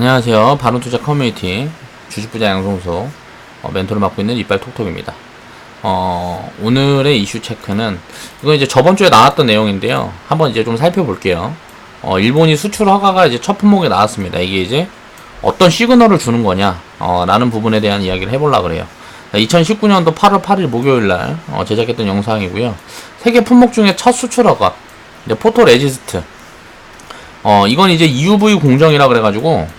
안녕하세요. 바른투자 커뮤니티 주식부자 양성소 멘토를 맡고 있는 이빨톡톡입니다. 오늘의 이슈 체크는 이거 이제 저번주에 나왔던 내용인데요. 한번 이제 좀 살펴볼게요. 일본이 수출 허가가 이제 첫 품목에 나왔습니다. 이게 이제 어떤 시그널을 주는 거냐 라는 부분에 대한 이야기를 해보려고 그래요. 2019년도 8월 8일 목요일날 제작했던 영상이고요. 세계 품목 중에 첫 수출 허가 이제 포토레지스트 이건 이제 EUV 공정이라 그래가지고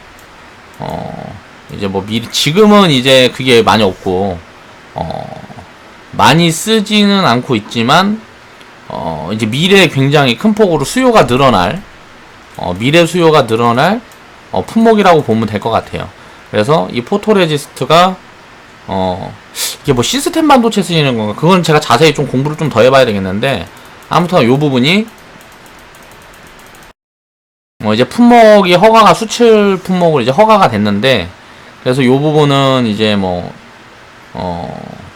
이제 뭐 지금은 이제 그게 많이 없고 많이 쓰지는 않고 있지만 이제 미래에 굉장히 큰 폭으로 수요가 늘어날 미래 수요가 늘어날 품목이라고 보면 될 것 같아요. 그래서 이 포토레지스트가 이게 뭐 시스템 반도체 쓰이는 건가? 그건 제가 자세히 좀 공부를 좀 더 해봐야 되겠는데, 아무튼 요 부분이 이제 품목이 허가가 수출 품목으로 이제 허가가 됐는데, 그래서 요 부분은 이제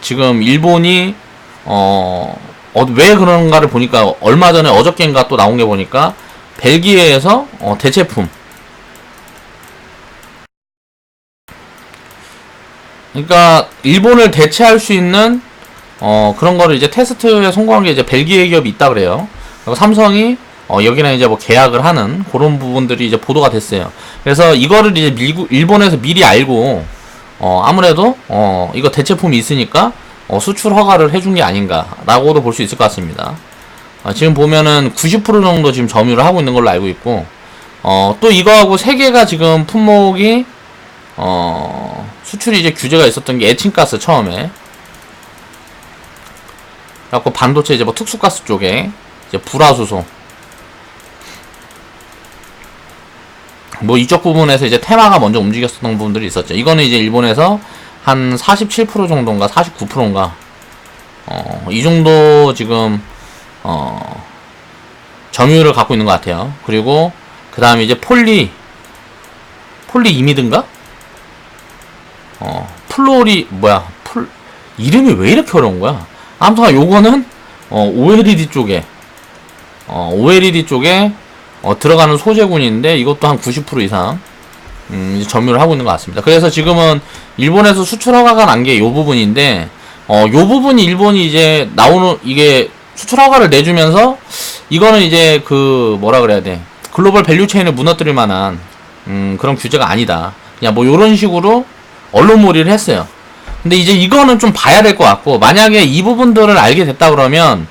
지금 일본이 왜 그런가를 보니까 얼마 전에 어저께인가 또 나온 게 보니까 벨기에에서 대체품, 그러니까 일본을 대체할 수 있는 그런 거를 이제 테스트에 성공한 게 이제 벨기에 기업이 있다 그래요. 그리고 삼성이 여기랑 이제 뭐 계약을 하는 그런 부분들이 이제 보도가 됐어요. 그래서 이거를 이제 일본에서 미리 알고 아무래도 이거 대체품이 있으니까 수출 허가를 해준 게 아닌가라고도 볼 수 있을 것 같습니다. 지금 보면은 90% 정도 지금 점유를 하고 있는 걸로 알고 있고, 또 이거하고 세 개가 지금 품목이 수출이 이제 규제가 있었던 게 에칭가스 처음에, 그래갖고 반도체 이제 뭐 특수가스 쪽에 이제 불화수소, 뭐 이쪽 부분에서 이제 테마가 먼저 움직였었던 부분들이 있었죠. 이거는 이제 일본에서 한 47% 정도인가 49%인가 이 정도 지금 점유율을 갖고 있는 것 같아요. 그리고 그 다음에 이제 폴리이미드인가? 이름이 왜 이렇게 어려운 거야? 아무튼 요거는 OLED 쪽에 들어가는 소재군인데, 이것도 한 90% 이상 이제 점유를 하고 있는 것 같습니다. 그래서 지금은 일본에서 수출 허가가 난 게 요 부분인데, 요 부분이 일본이 이제 이게 수출 허가를 내주면서, 이거는 이제 뭐라 그래야 돼, 글로벌 밸류 체인을 무너뜨릴 만한 그런 규제가 아니다, 그냥 뭐 요런 식으로 언론몰이를 했어요. 근데 이제 이거는 좀 봐야 될 것 같고, 만약에 이 부분들을 알게 됐다 그러면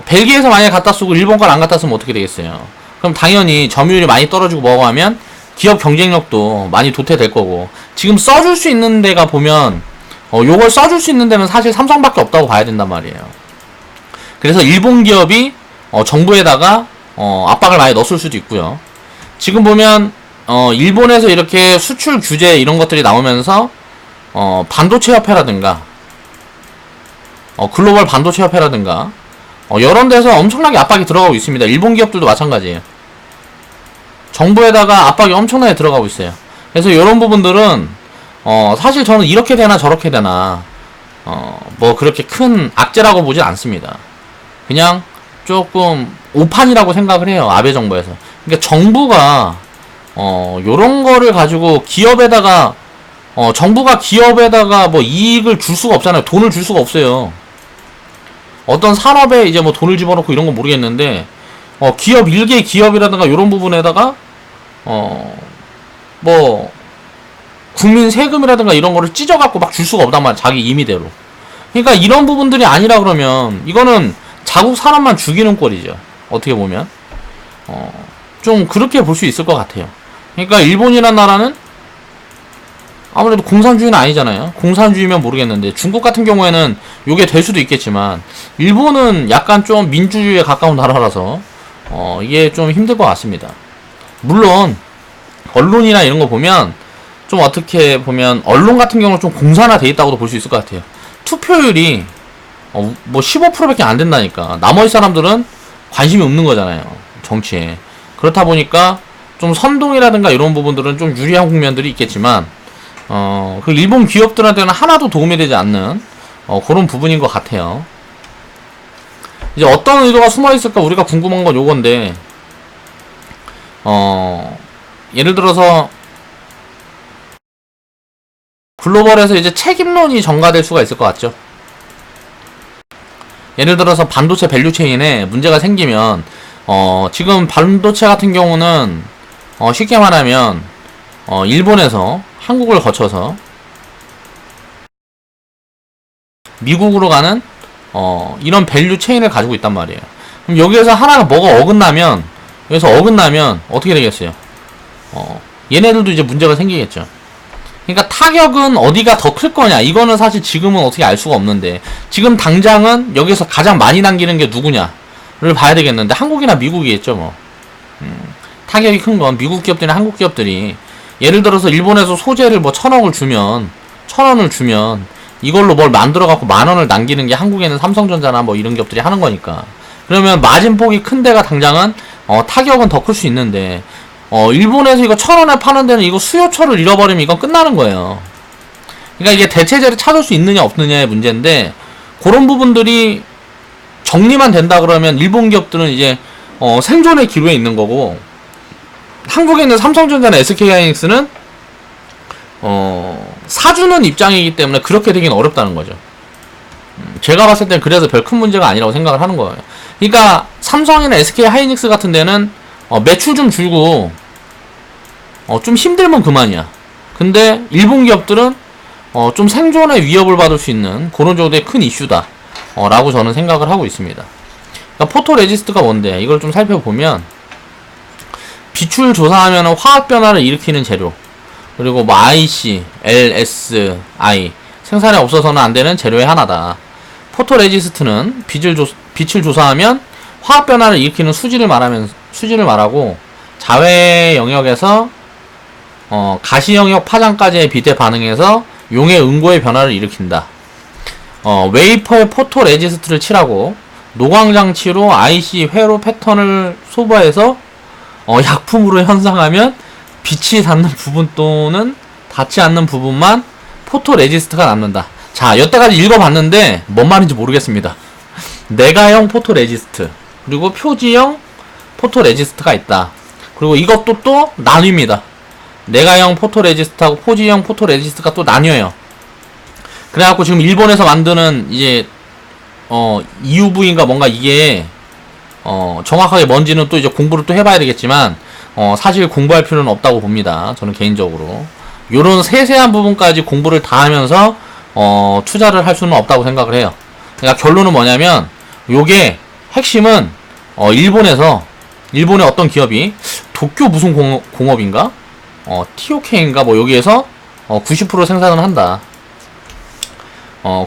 벨기에에서 만약에 갖다 쓰고 일본 걸 안 갖다 쓰면 어떻게 되겠어요? 그럼 당연히 점유율이 많이 떨어지고 뭐고 하면 기업 경쟁력도 많이 도태될 거고, 지금 써줄 수 있는 데가 보면 요걸 써줄 수 있는 데는 사실 삼성밖에 없다고 봐야 된단 말이에요. 그래서 일본 기업이 정부에다가 압박을 많이 넣었을 수도 있고요. 지금 보면 일본에서 이렇게 수출 규제 이런 것들이 나오면서 반도체 협회라든가 글로벌 반도체 협회라든가 이런 데서 엄청나게 압박이 들어가고 있습니다. 일본 기업들도 마찬가지예요. 정부에다가 압박이 엄청나게 들어가고 있어요. 그래서 이런 부분들은 사실 저는 이렇게 되나 저렇게 되나 뭐 그렇게 큰 악재라고 보진 않습니다. 그냥 조금 오판이라고 생각을 해요, 아베 정부에서. 그러니까 정부가 요런 거를 가지고 기업에다가 정부가 기업에다가 뭐 이익을 줄 수가 없잖아요. 돈을 줄 수가 없어요. 어떤 산업에 이제 뭐 돈을 집어넣고 이런 건 모르겠는데, 기업, 일개 기업이라든가 요런 부분에다가 뭐 국민 세금이라든가 이런 거를 찢어갖고 막 줄 수가 없단 말이야, 자기 임의대로. 그러니까 이런 부분들이 아니라 그러면 이거는 자국 사람만 죽이는 꼴이죠, 어떻게 보면. 좀 그렇게 볼 수 있을 것 같아요. 그러니까 일본이란 나라는 아무래도 공산주의는 아니잖아요. 공산주의면 모르겠는데, 중국 같은 경우에는 요게 될 수도 있겠지만, 일본은 약간 좀 민주주의에 가까운 나라라서 이게 좀 힘들 것 같습니다. 물론 언론이나 이런 거 보면 좀 어떻게 보면 언론 같은 경우는 좀 공산화돼 있다고도 볼 수 있을 것 같아요. 투표율이 뭐 15%밖에 안 된다니까. 나머지 사람들은 관심이 없는 거잖아요, 정치에. 그렇다 보니까 좀 선동이라든가 이런 부분들은 좀 유리한 국면들이 있겠지만, 그 일본 기업들한테는 하나도 도움이 되지 않는 그런 부분인 것 같아요. 이제 어떤 의도가 숨어 있을까 우리가 궁금한 건 요건데, 예를 들어서 글로벌에서 이제 책임론이 전가될 수가 있을 것 같죠. 예를 들어서 반도체 밸류체인에 문제가 생기면 지금 반도체 같은 경우는 쉽게 말하면 일본에서 한국을 거쳐서 미국으로 가는 이런 밸류 체인을 가지고 있단 말이에요. 그럼 여기에서 하나가 뭐가 어긋나면 어떻게 되겠어요? 얘네들도 이제 문제가 생기겠죠. 그러니까 타격은 어디가 더 클 거냐, 이거는 사실 지금은 어떻게 알 수가 없는데, 지금 당장은 여기서 가장 많이 남기는 게 누구냐를 봐야 되겠는데, 한국이나 미국이겠죠 뭐. 타격이 큰 건 미국 기업들이나 한국 기업들이, 예를 들어서 일본에서 소재를 뭐 1,000억을 주면, 1,000원을 주면 이걸로 뭘 만들어갖고 10,000원을 남기는 게 한국에는 삼성전자나 뭐 이런 기업들이 하는 거니까. 그러면 마진폭이 큰 데가 당장은 타격은 더 클 수 있는데, 일본에서 이거 1,000원에 파는 데는 이거 수요처를 잃어버리면 이건 끝나는 거예요. 그러니까 이게 대체제를 찾을 수 있느냐 없느냐의 문제인데, 그런 부분들이 정리만 된다 그러면 일본 기업들은 이제 생존의 기로에 있는 거고, 한국에 있는 삼성전자나 SK하이닉스는 사주는 입장이기 때문에 그렇게 되긴 어렵다는 거죠. 제가 봤을 땐 그래서 별 큰 문제가 아니라고 생각을 하는 거예요. 그러니까 삼성이나 SK하이닉스 같은 데는 매출 좀 줄고 좀 힘들면 그만이야. 근데 일본 기업들은 좀 생존의 위협을 받을 수 있는 그런 정도의 큰 이슈다 라고 저는 생각을 하고 있습니다. 그러니까 포토레지스트가 뭔데, 이걸 좀 살펴보면 빛을 조사하면 화학 변화를 일으키는 재료, 그리고 뭐 IC, LSI, 생산에 없어서는 안 되는 재료의 하나다. 포토레지스트는 빛을 조사하면 화학 변화를 일으키는 수지를 말하고, 자외 영역에서 가시 영역 파장까지의 빛에 반응해서 용의 응고의 변화를 일으킨다. 웨이퍼에 포토레지스트를 칠하고 노광장치로 IC 회로 패턴을 소부해서 약품으로 현상하면 빛이 닿는 부분 또는 닿지 않는 부분만 포토레지스트가 남는다. 자, 여태까지 읽어봤는데 뭔 말인지 모르겠습니다. 내가형 포토레지스트, 그리고 표지형 포토레지스트가 있다. 그리고 이것도 또 나뉩니다. 내가형 포토레지스트하고 표지형 포토레지스트가 또 나뉘어요. 그래갖고 지금 일본에서 만드는 이제 EUV인가 뭔가 이게 정확하게 뭔지는 또 이제 공부를 또 해봐야 되겠지만 사실 공부할 필요는 없다고 봅니다. 저는 개인적으로 요런 세세한 부분까지 공부를 다 하면서 투자를 할 수는 없다고 생각을 해요. 그러니까 결론은 뭐냐면, 요게 핵심은 일본의 어떤 기업이 도쿄 무슨 공업인가 TOK인가 뭐 여기에서 90% 생산을 한다.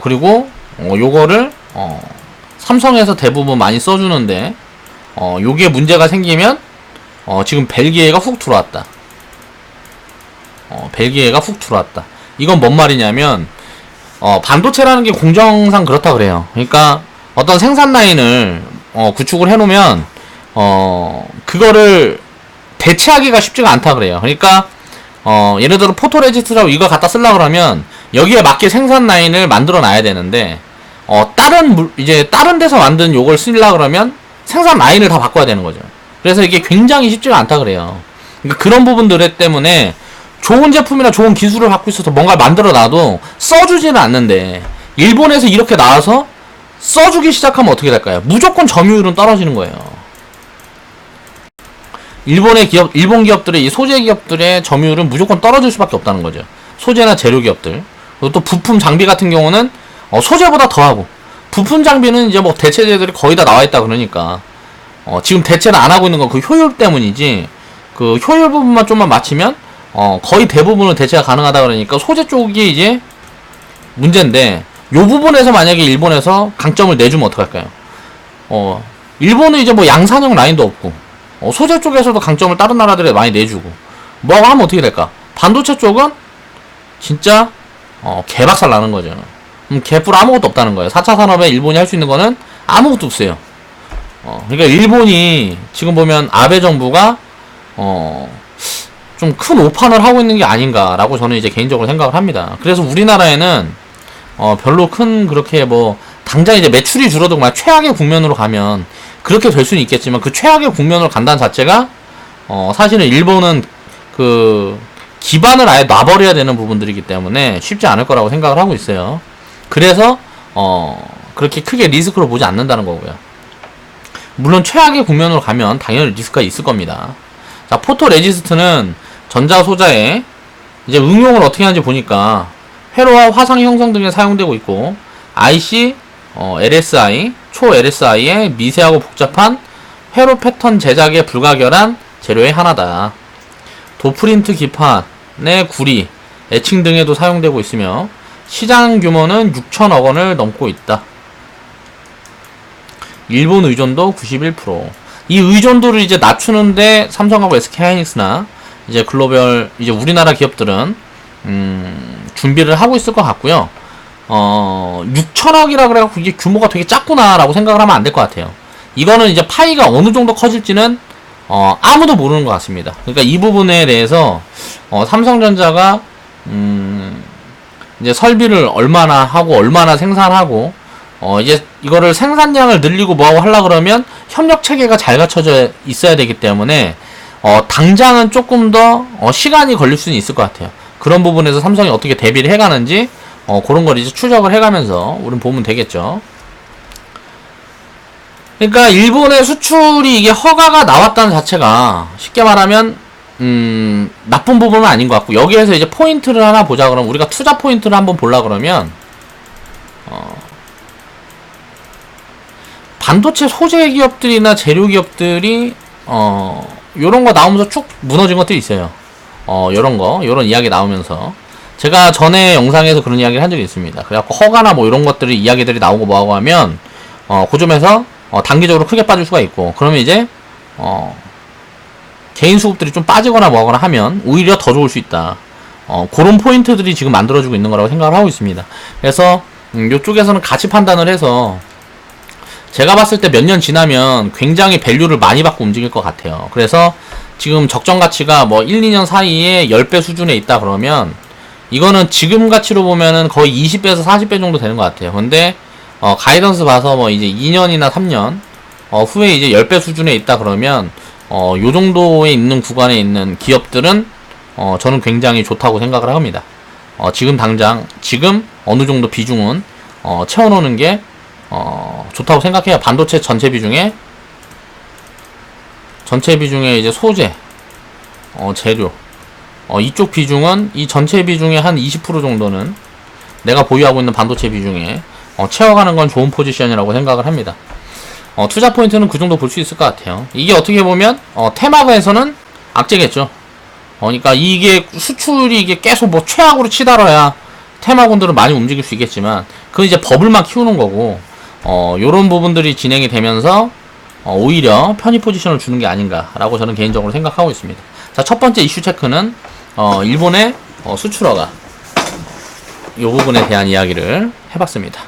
그리고 요거를 삼성에서 대부분 많이 써주는데, 요게 문제가 생기면 지금 벨기에가 훅 들어왔다. 이건 뭔 말이냐면, 반도체라는 게 공정상 그렇다 그래요. 그러니까 어떤 생산 라인을 구축을 해놓으면 그거를 대체하기가 쉽지가 않다 그래요. 그러니까 예를 들어 포토레지스트라고 이거 갖다 쓰려고 그러면 여기에 맞게 생산 라인을 만들어 놔야 되는데, 다른 데서 만든 요걸 쓰려고 그러면 생산 라인을 다 바꿔야 되는 거죠. 그래서 이게 굉장히 쉽지가 않다 그래요. 그러니까 그런 부분들 때문에 좋은 제품이나 좋은 기술을 갖고 있어서 뭔가 만들어 놔도 써주지는 않는데, 일본에서 이렇게 나와서 써주기 시작하면 어떻게 될까요? 무조건 점유율은 떨어지는 거예요. 일본 기업들의 이 소재 기업들의 점유율은 무조건 떨어질 수밖에 없다는 거죠. 소재나 재료 기업들. 그리고 또 부품 장비 같은 경우는 소재보다 더하고, 부품 장비는 이제 뭐 대체제들이 거의 다 나와 있다 그러니까 지금 대체를 안 하고 있는 건 그 효율 때문이지, 그 효율 부분만 좀만 맞추면 거의 대부분은 대체가 가능하다 그러니까 소재 쪽이 이제 문제인데, 요 부분에서 만약에 일본에서 강점을 내주면 어떡할까요? 일본은 이제 뭐 양산형 라인도 없고, 소재 쪽에서도 강점을 다른 나라들에 많이 내주고, 뭐 하면 어떻게 될까? 반도체 쪽은 진짜 개박살 나는 거죠. 개뿔 아무것도 없다는 거예요. 4차 산업에 일본이 할 수 있는 거는 아무것도 없어요. 그러니까 일본이 지금 보면 아베 정부가 좀 큰 오판을 하고 있는 게 아닌가라고 저는 이제 개인적으로 생각을 합니다. 그래서 우리나라에는 별로 큰 그렇게 뭐 당장 이제 매출이 줄어들고 막 최악의 국면으로 가면 그렇게 될 수는 있겠지만, 그 최악의 국면으로 간다는 자체가 사실은 일본은 그 기반을 아예 놔버려야 되는 부분들이기 때문에 쉽지 않을 거라고 생각을 하고 있어요. 그래서 그렇게 크게 리스크로 보지 않는다는 거고요. 물론 최악의 국면으로 가면 당연히 리스크가 있을 겁니다. 자, 포토 레지스트는 전자 소자에 이제 응용을 어떻게 하는지 보니까 회로와 화상 형성 등에 사용되고 있고, IC, LSI, 초 LSI의 미세하고 복잡한 회로 패턴 제작에 불가결한 재료의 하나다. 도프린트 기판의 구리, 에칭 등에도 사용되고 있으며 시장 규모는 6천억 원을 넘고 있다. 일본 의존도 91%. 이 의존도를 이제 낮추는데 삼성하고 SK하이닉스나 이제 글로벌 이제 우리나라 기업들은 준비를 하고 있을 것 같고요. 6천억이라 그래갖고 이게 규모가 되게 작구나라고 생각을 하면 안 될 것 같아요. 이거는 이제 파이가 어느 정도 커질지는 아무도 모르는 것 같습니다. 그러니까 이 부분에 대해서 삼성전자가 이제 설비를 얼마나 하고 얼마나 생산하고 이제 이거를 생산량을 늘리고 뭐하고 하려 그러면 협력 체계가 잘 갖춰져 있어야 되기 때문에 당장은 조금 더 시간이 걸릴 수는 있을 것 같아요. 그런 부분에서 삼성이 어떻게 대비를 해가는지 그런 걸 이제 추적을 해가면서 우린 보면 되겠죠. 그러니까 일본의 수출이 이게 허가가 나왔다는 자체가 쉽게 말하면 나쁜 부분은 아닌 것 같고, 여기에서 이제 포인트를 하나 보자 그러면 우리가 투자 포인트를 한번 보려 그러면 반도체 소재 기업들이나 재료 기업들이 요런 거 나오면서 쭉 무너진 것들이 있어요. 요런 이야기 나오면서 제가 전에 영상에서 그런 이야기를 한 적이 있습니다. 그래갖고 허가나 뭐 이런 것들이 이야기들이 나오고 뭐하고 하면 그 점에서 단기적으로 크게 빠질 수가 있고, 그러면 이제 개인 수급들이 좀 빠지거나 뭐하거나 하면 오히려 더 좋을 수 있다. 그런 포인트들이 지금 만들어지고 있는 거라고 생각을 하고 있습니다. 그래서 요쪽에서는 가치 판단을 해서 제가 봤을 때 몇 년 지나면 굉장히 밸류를 많이 받고 움직일 것 같아요. 그래서 지금 적정 가치가 뭐 1, 2년 사이에 10배 수준에 있다 그러면 이거는 지금 가치로 보면은 거의 20배에서 40배 정도 되는 것 같아요. 근데 가이던스 봐서 뭐 이제 2년이나 3년 후에 이제 10배 수준에 있다 그러면 요 정도에 있는 구간에 있는 기업들은 저는 굉장히 좋다고 생각을 합니다. 지금 당장 지금 어느 정도 비중은 채워놓는 게 좋다고 생각해요. 반도체 전체 비중에 이제 소재, 재료, 이쪽 비중은 이 전체 비중의 한 20% 정도는 내가 보유하고 있는 반도체 비중에 채워가는 건 좋은 포지션이라고 생각을 합니다. 투자 포인트는 그 정도 볼 수 있을 것 같아요. 이게 어떻게 보면 테마가에서는 악재겠죠. 그러니까 이게 수출이 이게 계속 뭐 최악으로 치달아야 테마군들은 많이 움직일 수 있겠지만 그건 이제 버블만 키우는 거고, 요런 부분들이 진행이 되면서 오히려 편입 포지션을 주는 게 아닌가라고 저는 개인적으로 생각하고 있습니다. 자, 첫 번째 이슈 체크는 일본의 수출허가 요 부분에 대한 이야기를 해봤습니다.